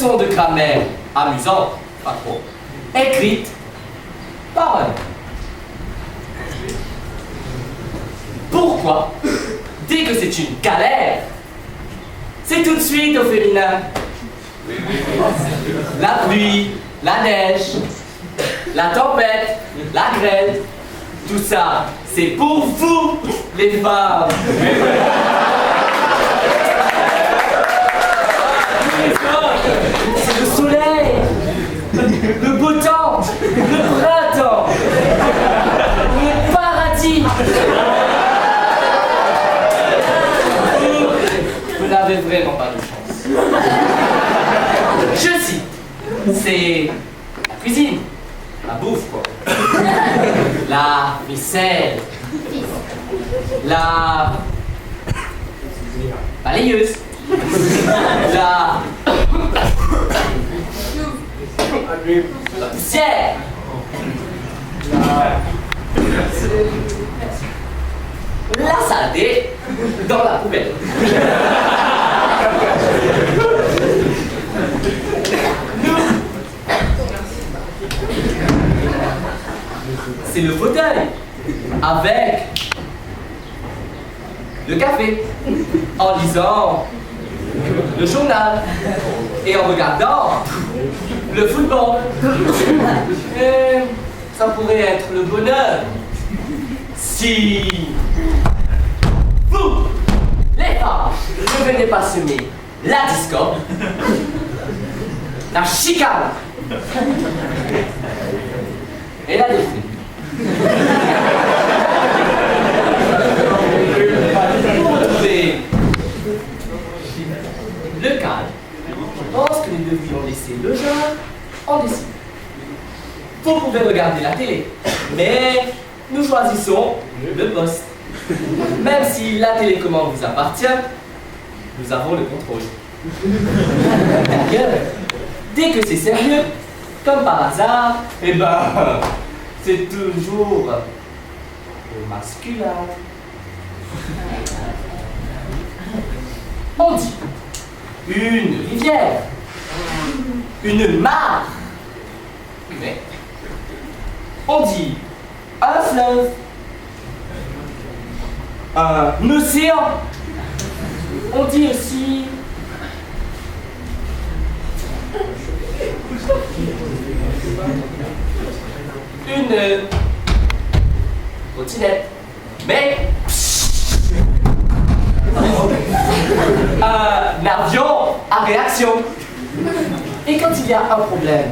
leçons de grammaire amusantes, pas trop, écrites par un homme. Pourquoi, dès que c'est une galère, c'est tout de suite au féminin? La pluie, la neige, la tempête, la grêle, tout ça, c'est pour vous, les femmes. C'est le soleil, le beau temps, le printemps, le paradis. Vous n'avez vraiment pas de chance. Je cite, c'est la cuisine, la bouffe quoi, la vaisselle, la balayeuse, la poussière, la saleté dans la poubelle. C'est le fauteuil avec le café en lisant le journal et en regardant le football. Et ça pourrait être le bonheur si vous, les femmes, ne venez pas semer la discorde, la chicane et la défense. Pour retrouver le calme, je pense que nous devrions laisser le jeu en décider. Vous pouvez regarder la télé, mais nous choisissons le poste. Même si la télécommande vous appartient, nous avons le contrôle. D'ailleurs, dès que c'est sérieux, comme par hasard, eh ben, c'est toujours au masculin. On dit une rivière, une mare, mais on dit un fleuve, un océan, on dit aussi une trottinette, mais un avion à réaction. Et quand il y a un problème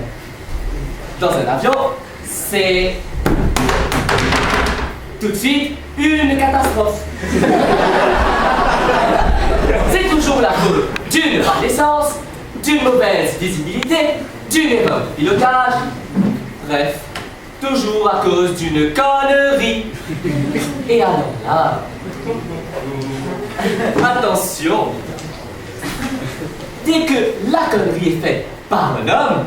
dans un avion, c'est tout de suite une catastrophe. C'est toujours la faute d'une panne d'essence, d'une mauvaise visibilité, d'une erreur de pilotage, bref, toujours à cause d'une connerie. Et alors là, attention, dès que la connerie est faite par un homme,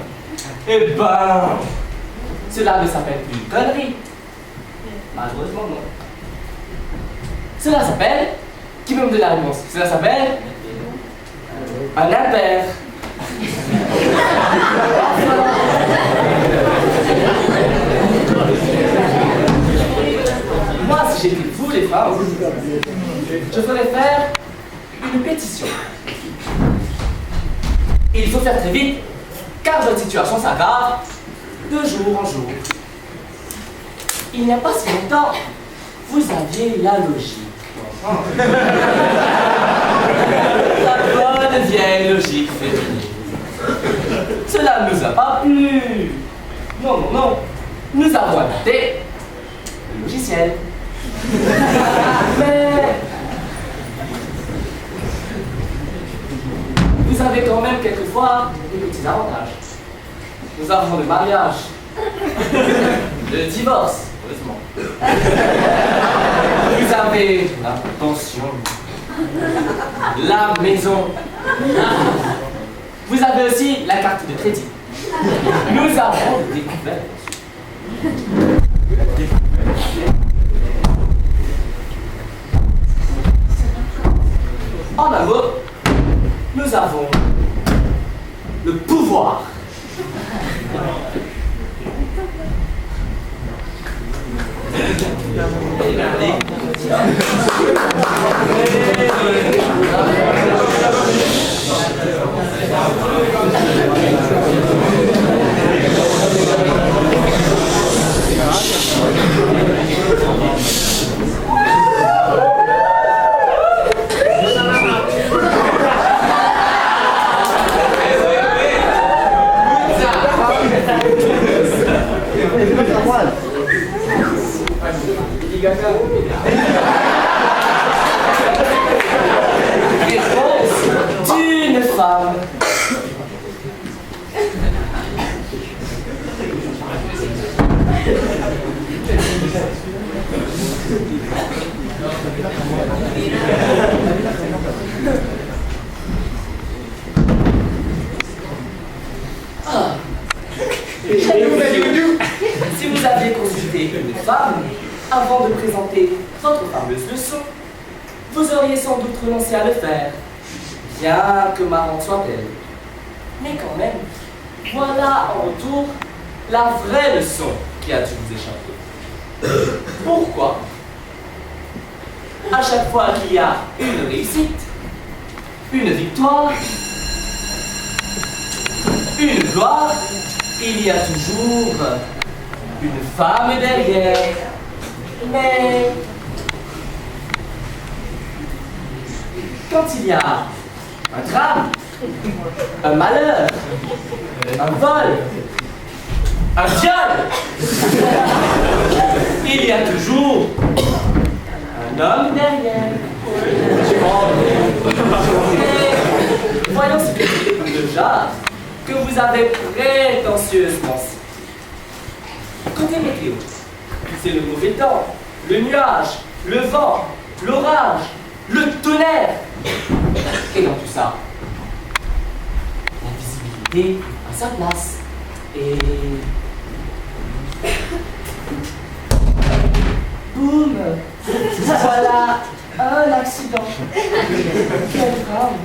eh ben, cela ne s'appelle plus une connerie. Malheureusement, non. Cela s'appelle, qui veut me donner la réponse? Cela s'appelle un impair. Moi, si j'étais vous, les femmes, je ferais faire une pétition. Et il faut faire très vite, car votre situation s'aggrave de jour en jour. Il n'y a pas si longtemps, vous aviez la logique. La bonne vieille logique féminine. Cela ne nous a pas plu. Non, non, non. Nous avons adapté le logiciel. Mais vous avez quand même quelquefois des petits avantages. Nous avons le mariage, le divorce, heureusement. Vous avez la pension, la maison. Vous avez aussi la carte de crédit. Nous avons découvert. En un mot, nous avons le pouvoir Gaga. Réponse d'une femme. Ah. Si vous aviez consulté une femme avant de présenter votre fameuse leçon, vous auriez sans doute renoncé à le faire, bien que marrante soit-elle. Mais quand même, voilà en retour la vraie leçon qui a dû vous échapper. Pourquoi, à chaque fois qu'il y a une réussite, une victoire, une gloire, il y a toujours une femme derrière. Mais quand il y a un drame, un malheur, un vol, un viol, il y a toujours un homme derrière. Mais voyons ce que c'est le genre que vous avez prétentieusement cité. Côté météo, c'est le mauvais temps, le nuage, le vent, l'orage, le tonnerre. Et dans tout ça, la visibilité à sa place. Et boum, voilà un accident. Quel drame.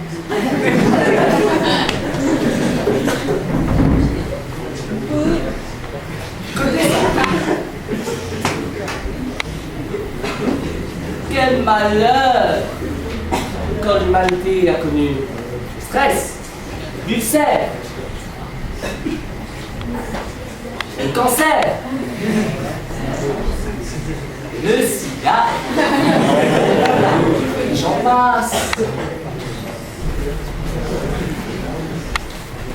Quel malheur quand l'humanité a connu le stress, l'ulcère, le cancer, le sida, et j'en passe.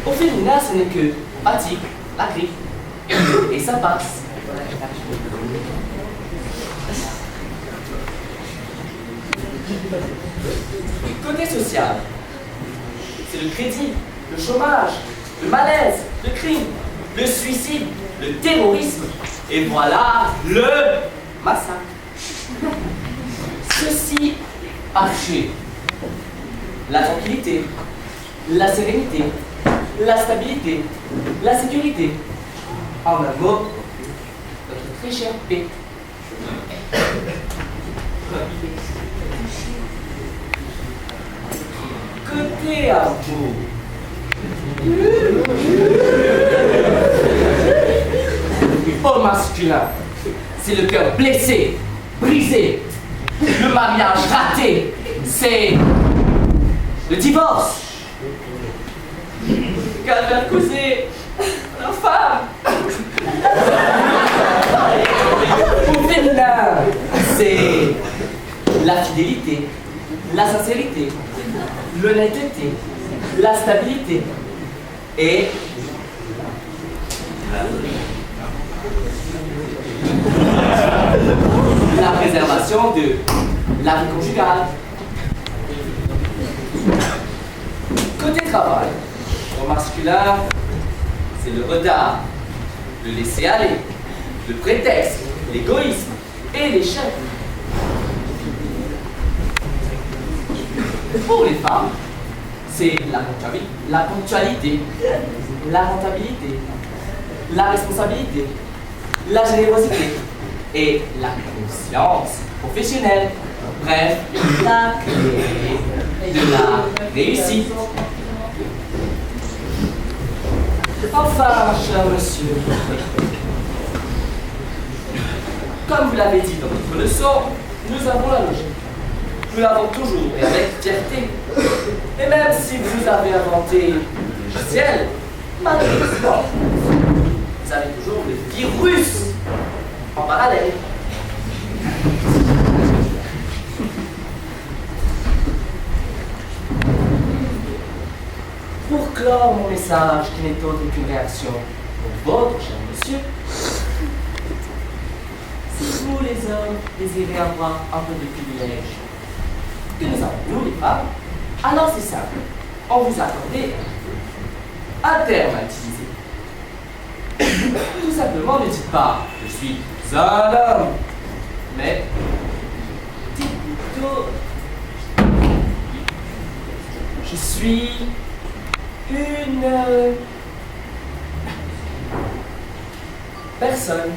Au féminin, ce n'est que fatigue, la grippe, et ça passe. Côté social, c'est le crédit, le chômage, le malaise, le crime, le suicide, le terrorisme, et voilà le massacre. Ceci arché. La tranquillité, la sérénité, la stabilité, la sécurité. En un mot, notre très chère paix. Côté amour. Au masculin, c'est le cœur blessé, brisé, le mariage raté, c'est le divorce. Calvaire causé, la femme. Au féminin, c'est la fidélité, la sincérité, l'honnêteté, la stabilité et la préservation de la vie conjugale. Côté travail, au masculin, c'est le retard, le laisser-aller, le prétexte, l'égoïsme et l'échec. Pour les femmes, c'est la ponctualité, la rentabilité, la responsabilité, la générosité et la conscience professionnelle. Bref, la clé de la réussite. Enfin, cher monsieur, comme vous l'avez dit dans votre leçon, nous avons la logique. Nous l'avons toujours et avec fierté. Et même si vous avez inventé le logiciel, malheureusement, vous avez toujours le virus en parallèle. Pour clore mon message qui n'est autre qu'une réaction pour votre cher monsieur, c'est tous les hommes désiraient avoir un peu de privilèges. Que nous avons, nous les femmes? Alors c'est simple, on vous accorde un terme à utiliser. Tout simplement, ne dites pas « je suis un homme », mais dites plutôt « je suis une personne ».